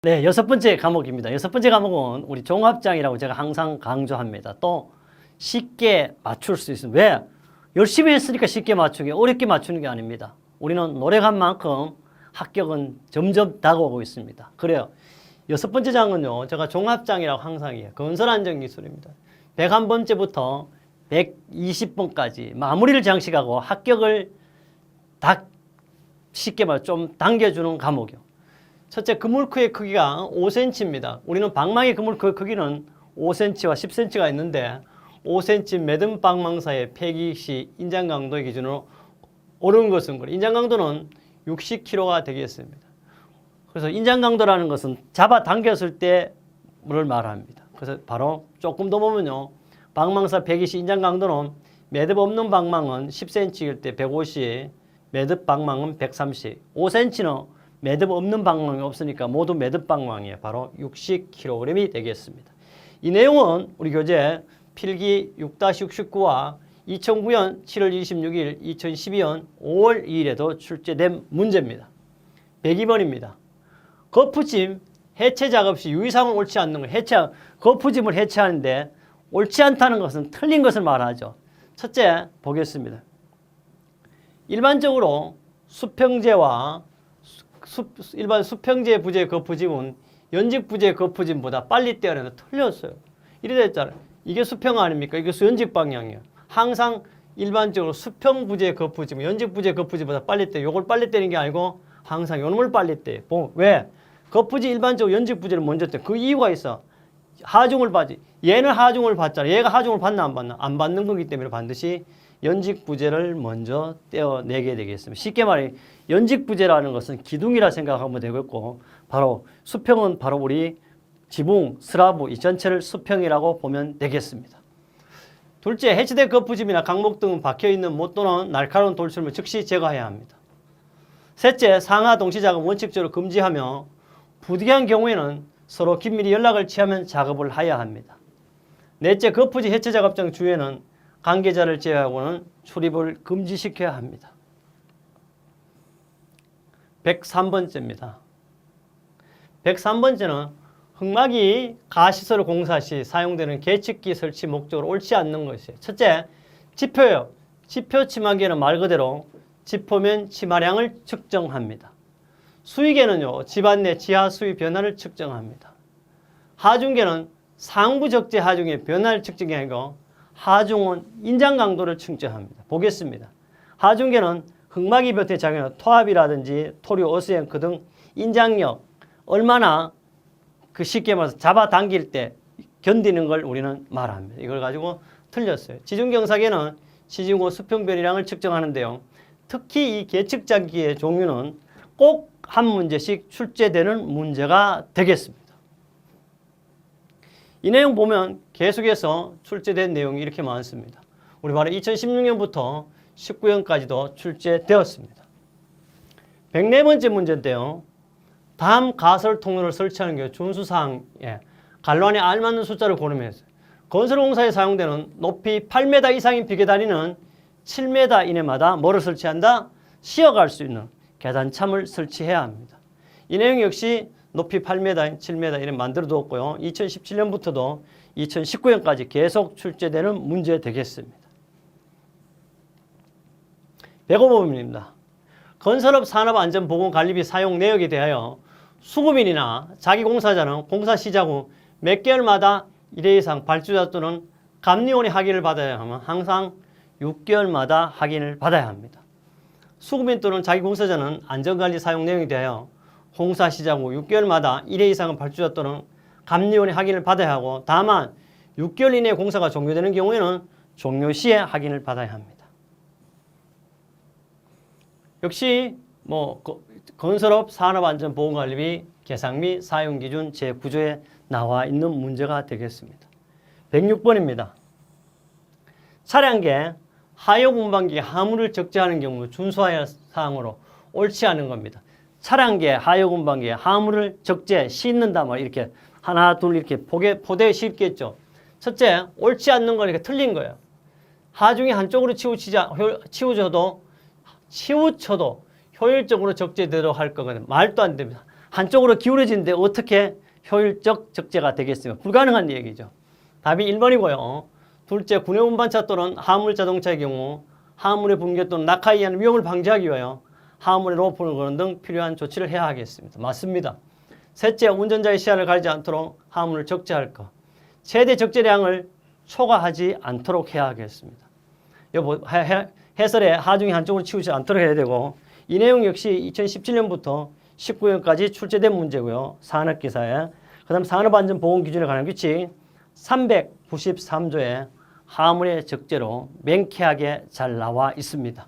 네, 여섯 번째 과목입니다. 여섯 번째 과목은 우리 종합장이라고 제가 항상 강조합니다. 또 쉽게 맞출 수 있습니다. 왜? 열심히 했으니까 쉽게 맞추기, 어렵게 맞추는 게 아닙니다. 우리는 노력한 만큼 합격은 점점 다가오고 있습니다. 그래요. 여섯 번째 장은요, 제가 종합장이라고 항상 해요. 건설안전기술입니다. 101번째부터 120번까지 마무리를 장식하고 합격을 다 쉽게 말 좀 당겨주는 과목이요. 첫째, 그물크의 크기가 5cm입니다. 우리는 방망이 그물크의 크기는 5cm와 10cm가 있는데 5cm 매듭 방망사의 폐기 시 인장 강도의 기준으로 오른 것은 인장 강도는 60kg가 되겠습니다. 그래서 인장 강도라는 것은 잡아 당겼을 때를 말합니다. 그래서 바로 조금 더 보면요. 방망사 폐기 시 인장 강도는 매듭 없는 방망은 10cm일 때 150, 매듭 방망은 130, 5cm는 매듭 없는 방망이 없으니까 모두 매듭 방망이에요. 바로 60kg이 되겠습니다. 이 내용은 우리 교재 필기 6-69와 2009년 7월 26일, 2012년 5월 2일에도 출제된 문제입니다. 102번입니다. 거푸짐 해체 작업 시 유의사항은 옳지 않는 거. 거푸짐을 해체하는데 옳지 않다는 것은 틀린 것을 말하죠. 첫째, 보겠습니다. 일반적으로 수평제와 일반 수평제 부재 거푸짐은 연직 부재 거푸짐보다 빨리 떼어내는 틀렸어요. 이래 됐잖아요. 이게 수평 아닙니까? 이게 연직 방향이에요. 항상 일반적으로 수평 부재 거푸짐은 연직 부재 거푸짐보다 빨리 떼요. 요걸 빨리 떼는 게 아니고 항상 요놈을 빨리 떼요. 왜? 거푸짐 일반적으로 연직 부재를 먼저 떼요. 그 이유가 있어. 하중을 받지. 얘는 하중을 받잖아. 얘가 하중을 받나 안 받나? 안 받는 거기 때문에 반드시 연직 부재를 먼저 떼어내게 되겠습니다. 쉽게 말해 연직 부재라는 것은 기둥이라 생각하면 되겠고 바로 수평은 바로 우리 지붕, 슬라브 이 전체를 수평이라고 보면 되겠습니다. 둘째, 해체된 거푸짐이나 강목 등은 박혀있는 못 또는 날카로운 돌출물 즉시 제거해야 합니다. 셋째, 상하 동시 작업 원칙적으로 금지하며 부득이한 경우에는 서로 긴밀히 연락을 취하면 작업을 해야 합니다. 넷째, 거푸짐 해체 작업장 주에는 관계자를 제외하고는 출입을 금지시켜야 합니다. 103번째입니다. 103번째는 흙막이 가시설 공사 시 사용되는 계측기 설치 목적으로 옳지 않는 것이에요. 첫째, 지표요. 지표 치마기에는 말 그대로 지표면 치마량을 측정합니다. 수위계는요. 집안 내 지하 수위 변화를 측정합니다. 하중계는 상부 적재 하중의 변화를 측정이 아니고 하중은 인장 강도를 측정합니다. 보겠습니다. 하중계는 흙막이 볕에 작용하는 토합이라든지 토류, 어스앵크 등 인장력 얼마나 쉽게 말해서 잡아당길 때 견디는 걸 우리는 말합니다. 이걸 가지고 틀렸어요. 지중경사계는 지중호 수평변이량을 측정하는데요. 특히 이 계측장기의 종류는 꼭 한 문제씩 출제되는 문제가 되겠습니다. 이 내용 보면 계속해서 출제된 내용이 이렇게 많습니다. 우리 바로 2016년부터 19년까지도 출제되었습니다. 104번째 문제인데요. 다음 가설 통로를 설치하는 게 준수사항에 갈로 안에 알맞는 숫자를 고르면서 건설공사에 사용되는 높이 8m 이상인 비계단위는 7m 이내마다 뭐를 설치한다? 쉬어갈 수 있는 계단참을 설치해야 합니다. 이 내용 역시 높이 8m, 7m 이렇게 만들어 두었고요. 2017년부터도 2019년까지 계속 출제되는 문제 되겠습니다. 105번입니다. 건설업 산업안전보건관리비 사용 내역에 대하여 수급인이나 자기공사자는 공사 시작 후 몇 개월마다 1회 이상 발주자 또는 감리원의 확인을 받아야 하면 항상 6개월마다 확인을 받아야 합니다. 수급인 또는 자기공사자는 안전관리 사용 내용에 대하여 공사 시작 후 6개월마다 1회 이상은 발주자 또는 감리원의 확인을 받아야 하고 다만 6개월 이내에 공사가 종료되는 경우에는 종료 시에 확인을 받아야 합니다. 역시 건설업 산업안전보건관리비 계상 및 사용기준 제9조에 나와 있는 문제가 되겠습니다. 106번입니다. 차량계 하역 운반기에 하물을 적재하는 경우 준수할 사항으로 옳지 않은 겁니다. 차량계 하역 운반기에 하물을 적재 싣는다 말 이렇게 하나 둘 이렇게 포대에 싣겠죠. 첫째, 옳지 않는 거니까 틀린 거예요. 하중이 한쪽으로 치우쳐도 효율적으로 적재되도록 할 거거든요. 말도 안 됩니다. 한쪽으로 기울어지는데 어떻게 효율적 적재가 되겠습니까? 불가능한 얘기죠. 답이 1번이고요. 둘째, 군의 운반차 또는 화물 자동차의 경우 화물의 붕괴 또는 낙하에 의한 위험을 방지하기 위하여 화물에 로프를 거는 등 필요한 조치를 해야 하겠습니다. 맞습니다. 셋째, 운전자의 시야를 가리지 않도록 화물을 적재할 것. 최대 적재량을 초과하지 않도록 해야 하겠습니다. 해설에 하중이 한쪽으로 치우지 않도록 해야 되고, 이 내용 역시 2017년부터 19년까지 출제된 문제고요. 산업기사에. 그 다음 산업안전보건기준에 관한 규칙 393조에 화물의 적재로 명쾌하게 잘 나와 있습니다.